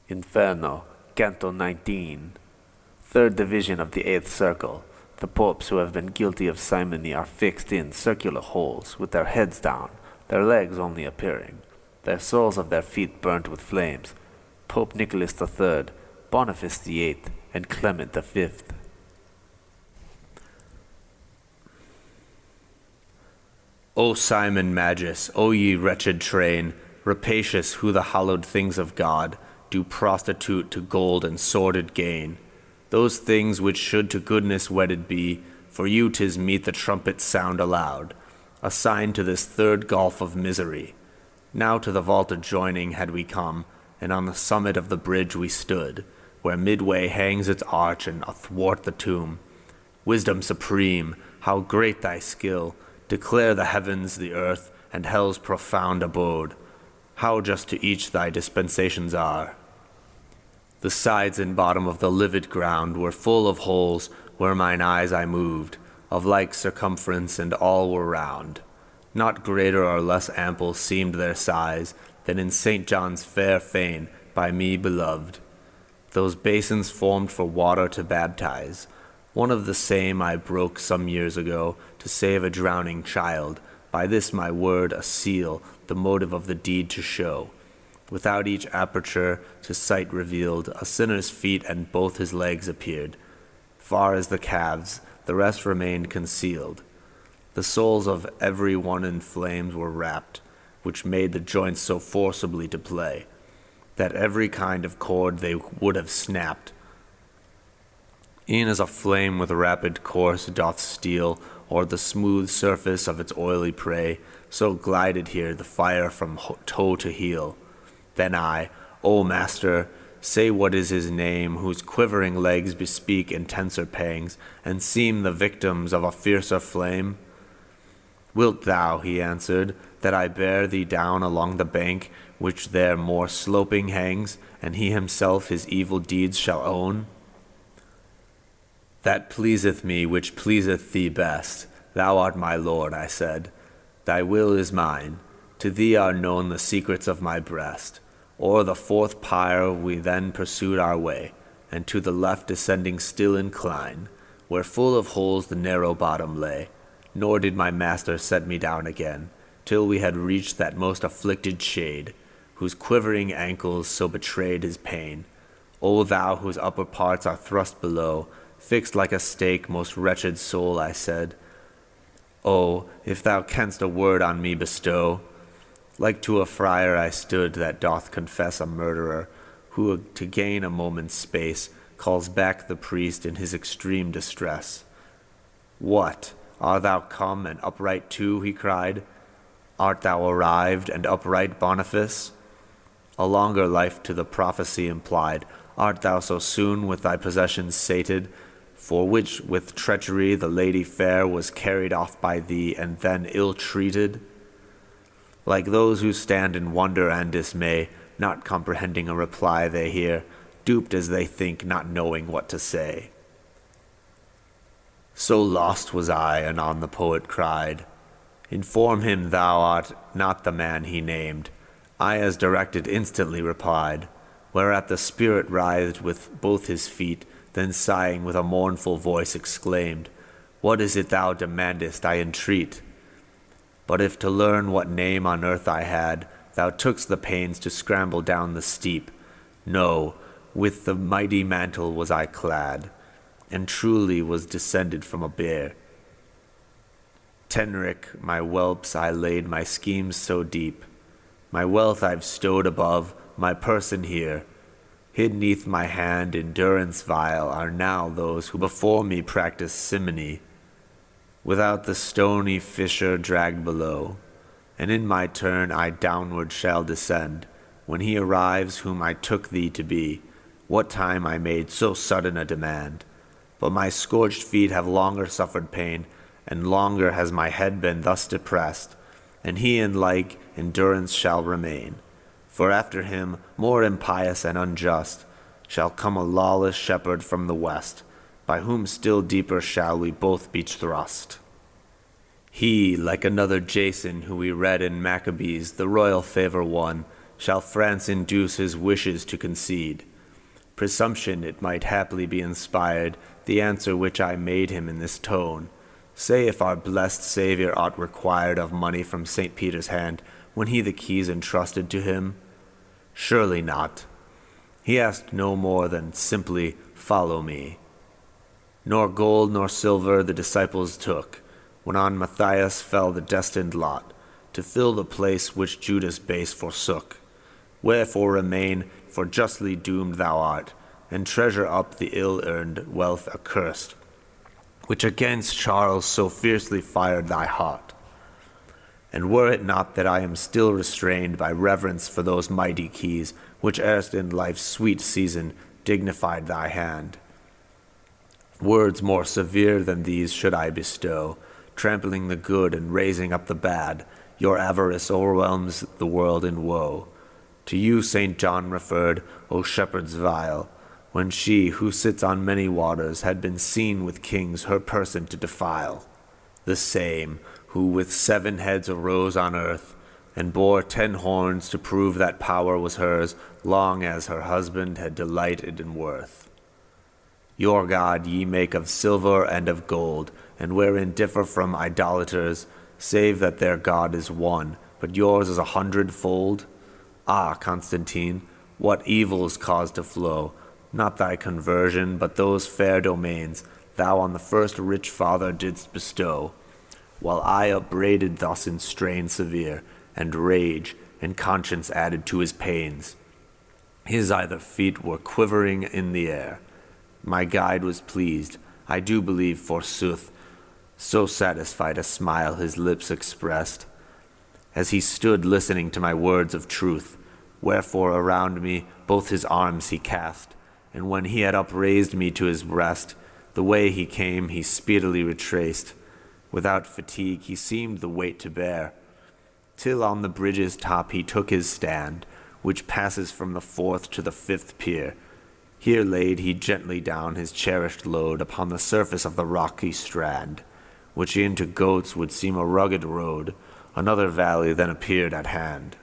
Inferno, Canto 19. Third division of the eighth circle. The popes who have been guilty of simony are fixed in circular holes, with their heads down, their legs only appearing, their soles of their feet burnt with flames. Pope Nicholas III, Boniface VIII, and Clement V. O Simon Magus, O ye wretched train, rapacious who the hallowed things of God do prostitute to gold and sordid gain, those things which should to goodness wedded be, for you 'tis meet the trumpet sound aloud, a sign to this third gulf of misery. Now to the vault adjoining had we come, and on the summit of the bridge we stood, where midway hangs its arch and athwart the tomb. Wisdom supreme, how great thy skill! Declare the heavens, the earth, and hell's profound abode. How just to each thy dispensations are. The sides and bottom of the livid ground were full of holes where mine eyes I moved, of like circumference, and all were round. Not greater or less ample seemed their size than in St. John's fair fane by me beloved. Those basins formed for water to baptize. One of the same I broke some years ago to save a drowning child, by this my word a seal, the motive of the deed to show. Without each aperture to sight revealed, a sinner's feet and both his legs appeared. Far as the calves, the rest remained concealed. The soles of every one in flames were wrapped, which made the joints so forcibly to play, that every kind of cord they would have snapped. E'en as a flame with rapid course doth steal o'er the smooth surface of its oily prey, so glided here the fire from toe to heel. Then I, O Master, say what is his name, whose quivering legs bespeak intenser pangs, and seem the victims of a fiercer flame? Wilt thou, he answered, that I bear thee down along the bank, which there more sloping hangs, and he himself his evil deeds shall own? That pleaseth me which pleaseth thee best. Thou art my lord, I said. Thy will is mine. To thee are known the secrets of my breast. O'er the fourth pyre we then pursued our way, and to the left descending still incline, where full of holes the narrow bottom lay. Nor did my master set me down again, till we had reached that most afflicted shade, whose quivering ankles so betrayed his pain. O thou whose upper parts are thrust below, fixed like a stake, most wretched soul, I said. Oh, if thou canst a word on me bestow. Like to a friar I stood that doth confess a murderer, who to gain a moment's space calls back the priest in his extreme distress. What, art thou come and upright too? He cried. Art thou arrived and upright, Boniface? A longer life to the prophecy implied. Art thou so soon with thy possessions sated, for which with treachery the lady fair was carried off by thee, and then ill-treated? Like those who stand in wonder and dismay, not comprehending a reply they hear, duped as they think, not knowing what to say. So lost was I, anon the poet cried. Inform him thou art not the man he named. I as directed instantly replied, whereat the spirit writhed with both his feet, then sighing with a mournful voice exclaimed, What is it thou demandest, I entreat? But if to learn what name on earth I had, thou tookst the pains to scramble down the steep, no, with the mighty mantle was I clad, and truly was descended from a bear. Tenric, my whelps, I laid my schemes so deep, my wealth I've stowed above, my person here. Hid neath my hand in durance vile are now those who before me practiced simony, without the stony fissure dragged below, and in my turn I downward shall descend, when he arrives whom I took thee to be, what time I made so sudden a demand. But my scorched feet have longer suffered pain, and longer has my head been thus depressed, and he in like endurance shall remain. For after him, more impious and unjust, shall come a lawless shepherd from the west, by whom still deeper shall we both be thrust. He, like another Jason who we read in Maccabees, the royal favor won, shall France induce his wishes to concede. Presumption it might haply be inspired, the answer which I made him in this tone. Say if our blessed Saviour aught required of money from St. Peter's hand, when he the keys entrusted to him? Surely not. He asked no more than simply, "Follow me." Nor gold nor silver the disciples took, when on Matthias fell the destined lot, to fill the place which Judas base forsook. Wherefore remain, for justly doomed thou art, and treasure up the ill-earned wealth accursed, which against Charles so fiercely fired thy heart. And were it not that I am still restrained by reverence for those mighty keys, which erst in life's sweet season dignified thy hand, words more severe than these should I bestow, trampling the good and raising up the bad, your avarice o'erwhelms the world in woe. To you St. John referred, O shepherds vile, when she who sits on many waters had been seen with kings her person to defile. The same who with 7 heads arose on earth, and bore 10 horns to prove that power was hers, long as her husband had delighted in worth. Your God ye make of silver and of gold, and wherein differ from idolaters, save that their God is one, but yours is 100-fold? Ah, Constantine, what evils cause to flow, not thy conversion, but those fair domains thou on the first rich father didst bestow, while I upbraided thus in strain severe, and rage and conscience added to his pains. His either feet were quivering in the air. My guide was pleased, I do believe forsooth, so satisfied a smile his lips expressed, as he stood listening to my words of truth. Wherefore around me both his arms he cast, and when he had upraised me to his breast, the way he came he speedily retraced. Without fatigue he seemed the weight to bear, till on the bridge's top he took his stand, which passes from the 4th to the 5th pier. Here laid he gently down his cherished load upon the surface of the rocky strand, which into goats would seem a rugged road. Another valley then appeared at hand.